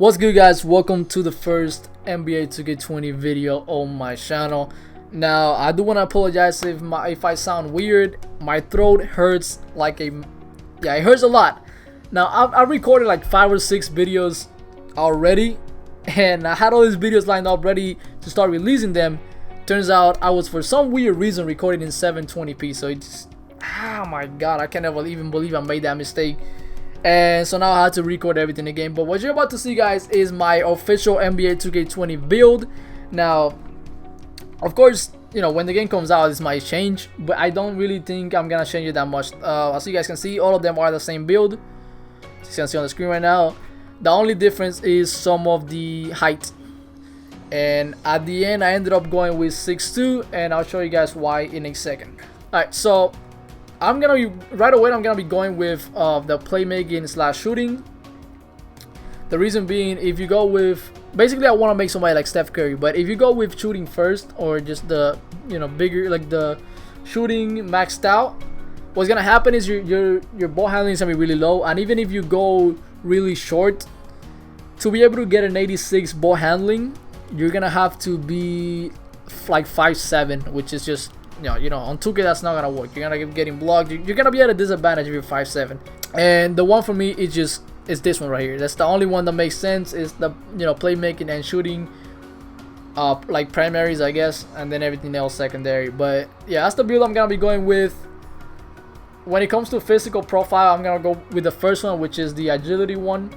What's good, guys? Welcome to the first NBA 2K20 video on my channel. Now I do want to apologize if I sound weird. My throat hurts like it hurts a lot. Now I've recorded like 5 or 6 videos already, and I had all these videos lined up ready to start releasing them. Turns out I was, for some weird reason, recording in 720p, so it's oh my god, I can't even believe I made that mistake. And so now I had to record everything again. But what you're about to see, guys, is my official NBA 2K20 build. Now, of course, you know, when the game comes out, this might change, but I don't really think I'm gonna change it that much. As you guys can see, all of them are the same build. As you can see on the screen right now, the only difference is some of the height. And at the end, I ended up going with 6'2", and I'll show you guys why in a second. All right, so I'm gonna be going with the playmaking / shooting. The reason being, if you go with, basically I want to make somebody like Steph Curry, but if you go with shooting first, or just the, you know, bigger, like the shooting maxed out, what's gonna happen is your ball handling is gonna be really low. And even if you go really short, to be able to get an 86 ball handling, you're gonna have to be like 5'7", which is just, you know, on 2K that's not gonna work. You're gonna be getting blocked. You're gonna be at a disadvantage if you're 5'7". And the one for me is this one right here. That's the only one that makes sense. Is the, you know, playmaking and shooting, like primaries, I guess, and then everything else secondary. But yeah, that's the build I'm gonna be going with. When it comes to physical profile, I'm gonna go with the first one, which is the agility one.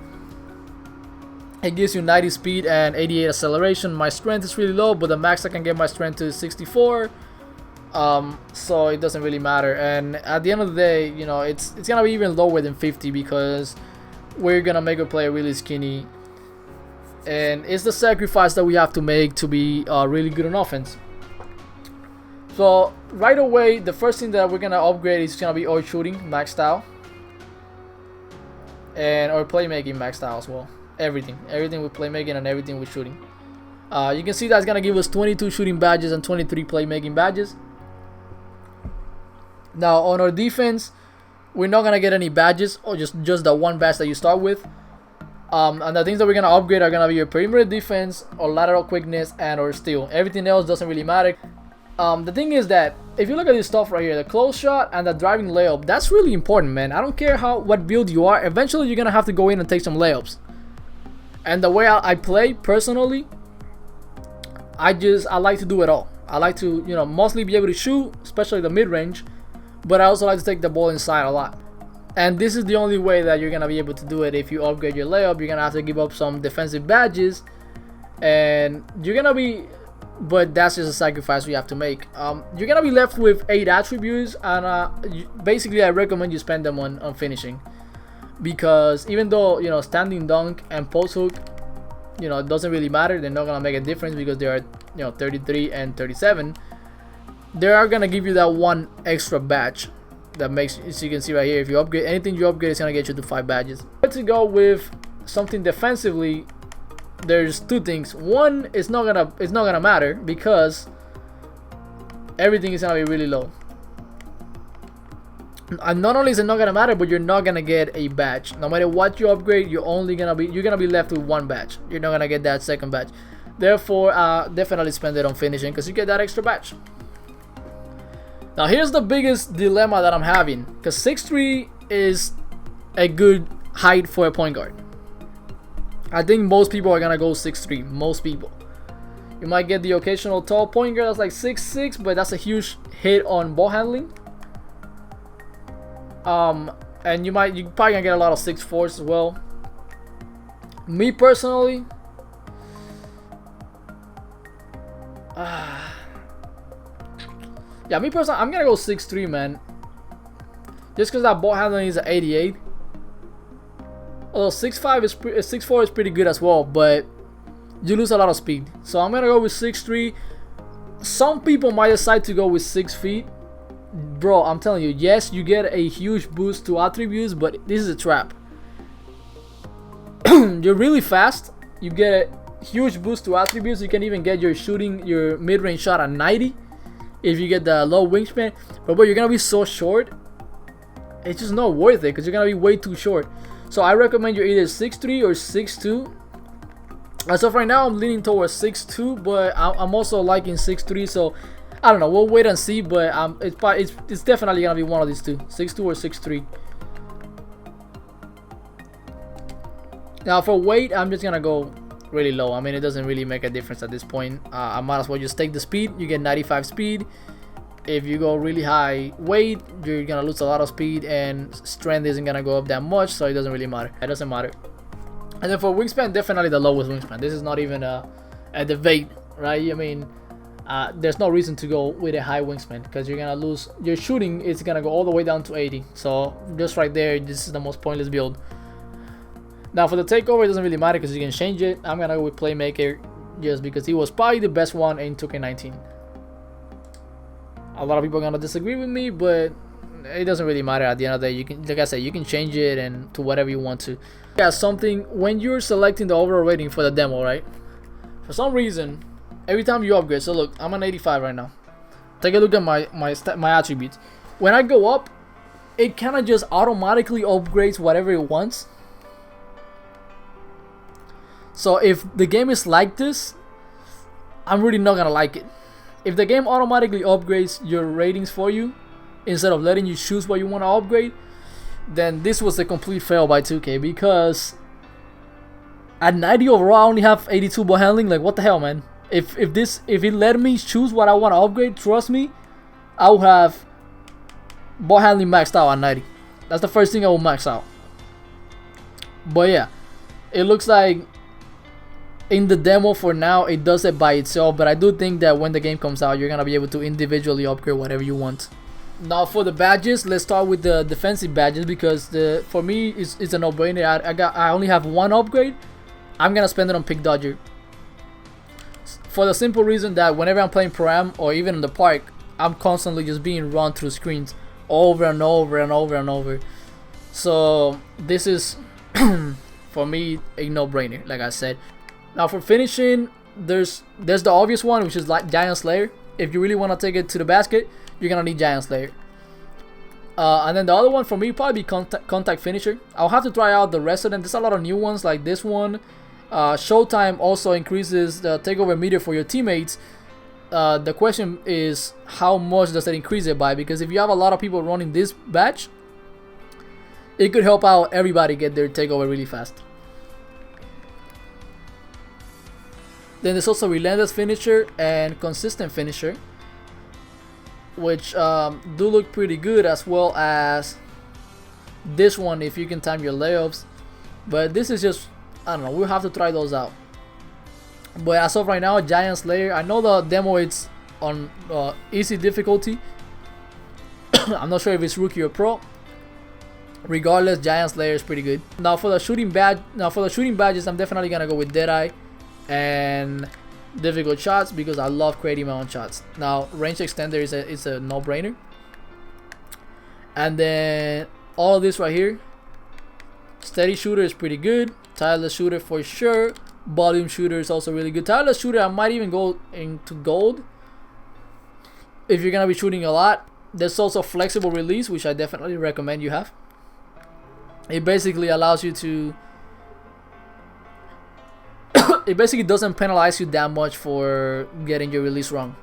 It gives you 90 speed and 88 acceleration. My strength is really low, but the max I can get my strength to is 64. So it doesn't really matter, and at the end of the day, you know, it's gonna be even lower than 50 because we're gonna make a player really skinny, and it's the sacrifice that we have to make to be really good on offense. So right away, the first thing that we're gonna upgrade is gonna be our shooting maxed out, and our playmaking maxed out as well. Everything with playmaking and everything with shooting. You can see that's gonna give us 22 shooting badges and 23 playmaking badges. Now on our defense, we're not gonna get any badges, or just the one badge that you start with. And the things that we're gonna upgrade are gonna be your perimeter defense, or lateral quickness, and or steal. Everything else doesn't really matter. The thing is that if you look at this stuff right here, the close shot and the driving layup, that's really important, man. I don't care what build you are. Eventually, you're gonna have to go in and take some layups. And the way I play personally, I like to do it all. I like to, you know, mostly be able to shoot, especially the mid-range, but I also like to take the ball inside a lot. And this is the only way that you're gonna be able to do it. If you upgrade your layup, you're gonna have to give up some defensive badges, and you're gonna be, but that's just a sacrifice we have to make. You're gonna be left with 8 attributes, and basically I recommend you spend them on finishing, because even though, you know, standing dunk and post hook, you know, it doesn't really matter. They're not gonna make a difference because they are, you know, 33 and 37. They are gonna give you that one extra badge that makes, as you can see right here, if you upgrade anything you upgrade, it's gonna get you to 5 badges. To go with something defensively, there's 2 things. One, it's not gonna matter because everything is gonna be really low. And not only is it not gonna matter, but you're not gonna get a badge. No matter what you upgrade, you're gonna be left with 1 badge. You're not gonna get that second badge. Therefore, definitely spend it on finishing because you get that extra badge. Now here's the biggest dilemma that I'm having, because 6'3" is a good height for a point guard. I think most people are gonna go 6'3". Most people. You might get the occasional tall point guard that's like 6'6", but that's a huge hit on ball handling. And you're probably gonna get a lot of 6'4s as well. Me personally, I'm gonna go 6'3", man. Just because that ball handling is an 88. Although 6'4 is pretty good as well, but you lose a lot of speed. So I'm gonna go with 6'3". Some people might decide to go with 6 feet. Bro, I'm telling you, yes, you get a huge boost to attributes, but this is a trap. You're really fast. You get a huge boost to attributes. You can even get your mid-range shot at 90 if you get the low wingspan. But you're gonna be so short, it's just not worth it because you're gonna be way too short. So I recommend you're either 6'3" or 6'2", As of right now, I'm leaning towards 6'2", but I'm also liking 6'3", so I don't know. We'll wait and see, but it's definitely gonna be one of these two, 6'2" or 6'3". Now for weight, I'm just gonna go really low. I mean, it doesn't really make a difference at this point. I might as well just take the speed. You get 95 speed. If you go really high weight, you're gonna lose a lot of speed, and strength isn't gonna go up that much, so it doesn't really matter. It doesn't matter. And then for wingspan, definitely the lowest wingspan. This is not even a debate, right? I mean, there's no reason to go with a high wingspan because you're gonna lose. Your shooting is gonna go all the way down to 80. So just right there, this is the most pointless build. Now for the takeover, it doesn't really matter because you can change it. I'm gonna go with playmaker just because he was probably the best one in 2K19. A lot of people are gonna disagree with me, but it doesn't really matter at the end of the day. You can, like I said, you can change it and to whatever you want to. Yeah, something when you're selecting the overall rating for the demo, right? For some reason, every time you upgrade, so look, I'm an 85 right now. Take a look at my attributes. When I go up, it kind of just automatically upgrades whatever it wants. So if the game is like this, I'm really not gonna like it. If the game automatically upgrades your ratings for you instead of letting you choose what you want to upgrade, then this was a complete fail by 2K, because at 90 overall I only have 82 ball handling. Like, what the hell, man? If it let me choose what I want to upgrade, trust me, I will have ball handling maxed out at 90. That's the first thing I will max out. But yeah, it looks like in the demo for now it does it by itself, but I do think that when the game comes out, you're gonna be able to individually upgrade whatever you want. Now for the badges, let's start with the defensive badges, because for me it's a no-brainer. I only have one upgrade. I'm gonna spend it on pick dodger for the simple reason that whenever I'm playing Pro-Am or even in the park, I'm constantly just being run through screens over and over and over and over. So this is for me a no-brainer, like I said. Now for finishing, there's the obvious one, which is like Giant Slayer. If you really want to take it to the basket, you're gonna need Giant Slayer. And then the other one for me probably be contact finisher. I'll have to try out the rest of them. There's a lot of new ones like this one. Showtime also increases the takeover meter for your teammates. The question is, how much does it increase it by? Because if you have a lot of people running this batch, it could help out everybody get their takeover really fast. Then there's also relentless finisher and consistent finisher, which do look pretty good, as well as this one if you can time your layups. But this is just, I don't know, we'll have to try those out. But as of right now, Giant Slayer, I know the demo it's on easy difficulty. I'm not sure if it's rookie or pro. Regardless, Giant Slayer is pretty good. Now for the shooting badges, I'm definitely gonna go with Deadeye and difficult shots, because I love creating my own shots. Now range extender is a no-brainer. And then all of this right here, steady shooter is pretty good. Tireless shooter for sure. Volume shooter is also really good. Tireless shooter, I might even go into gold if you're gonna be shooting a lot. There's also flexible release, which I definitely recommend you have. It basically allows you to it basically doesn't penalize you that much for getting your release wrong.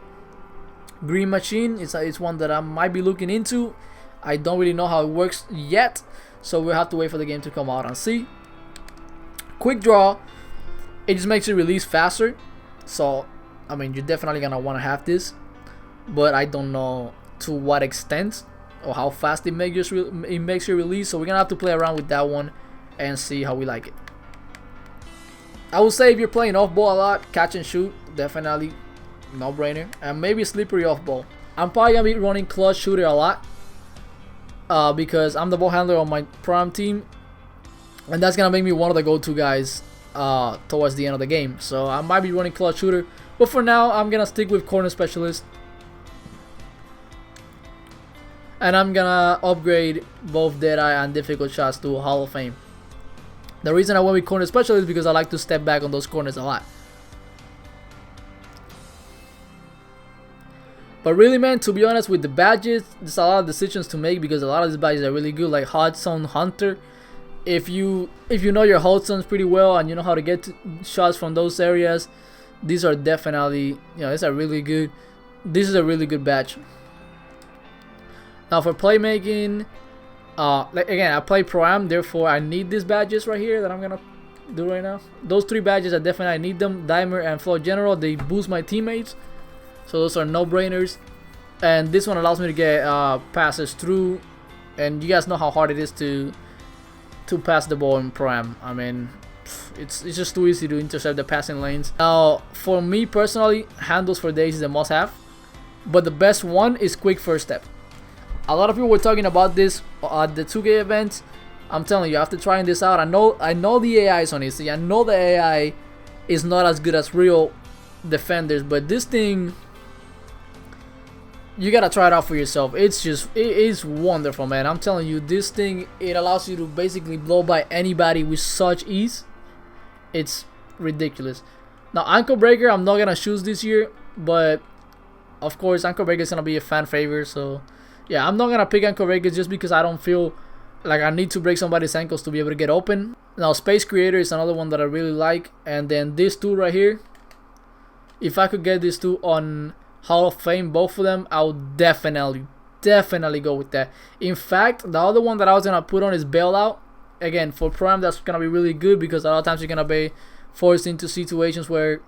Green Machine, it's one that I might be looking into. I don't really know how it works yet, so we'll have to wait for the game to come out and see. Quick Draw, it just makes you release faster, so I mean, you're definitely gonna want to have this, but I don't know to what extent or how fast it makes you release, so we're gonna have to play around with that one and see how we like it. I would say if you're playing off ball a lot, catch and shoot, definitely no brainer, and maybe slippery off ball. I'm probably gonna be running clutch shooter a lot because I'm the ball handler on my prime team, and that's gonna make me one of the go-to guys towards the end of the game. So I might be running clutch shooter, but for now I'm gonna stick with corner specialist, and I'm gonna upgrade both Deadeye and difficult shots to a Hall of Fame. The reason I went with corner specialist is because I like to step back on those corners a lot. But really, man, to be honest, with the badges, there's a lot of decisions to make because a lot of these badges are really good, like Hudson Hunter. if you know your hold zones pretty well and you know how to get to shots from those areas, these are definitely, you know, this is a really good badge. Now for playmaking, like again, I play Pro-Am, therefore I need these badges right here that I'm gonna do right now. Those 3 badges, I definitely need them. Dimer and Flow General, they boost my teammates, so those are no-brainers. And this one allows me to get passes through, and you guys know how hard it is to pass the ball in Pro-Am. I mean, it's just too easy to intercept the passing lanes. Now for me personally, handles for days is a must-have, but the best one is quick first step. A lot of people were talking about this at the 2K events. I'm telling you, after trying this out, I know the AI is on it. See, I know the AI is not as good as real defenders, but this thing, you gotta try it out for yourself. It is wonderful, man. I'm telling you, this thing, it allows you to basically blow by anybody with such ease. It's ridiculous. Now ankle breaker, I'm not gonna choose this year, but of course ankle breaker is gonna be a fan favorite. So yeah, I'm not gonna pick ankle breaker just because I don't feel like I need to break somebody's ankles to be able to get open. Now Space Creator is another one that I really like, and then these 2 right here, if I could get these 2 on Hall of Fame, both of them, I would definitely go with that. In fact, the other one that I was gonna put on is Bailout. Again, for Pro-Am, that's gonna be really good because a lot of times you're gonna be forced into situations where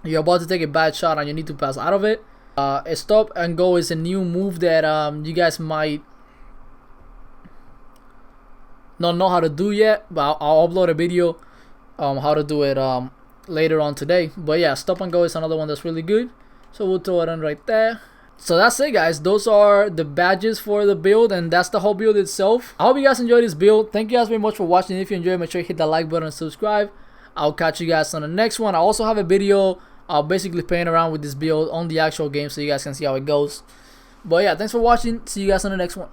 you're about to take a bad shot and you need to pass out of it. A stop and go is a new move that you guys might not know how to do yet, but I'll upload a video how to do it later on today. But yeah, stop and go is another one that's really good, so we'll throw it in right there. So that's it, guys. Those are the badges for the build, and that's the whole build itself. I hope you guys enjoyed this build. Thank you guys very much for watching. If you enjoyed, make sure you hit that like button and subscribe. I'll catch you guys on the next one. I also have a video basically playing around with this build on the actual game so you guys can see how it goes. But yeah, thanks for watching. See you guys on the next one.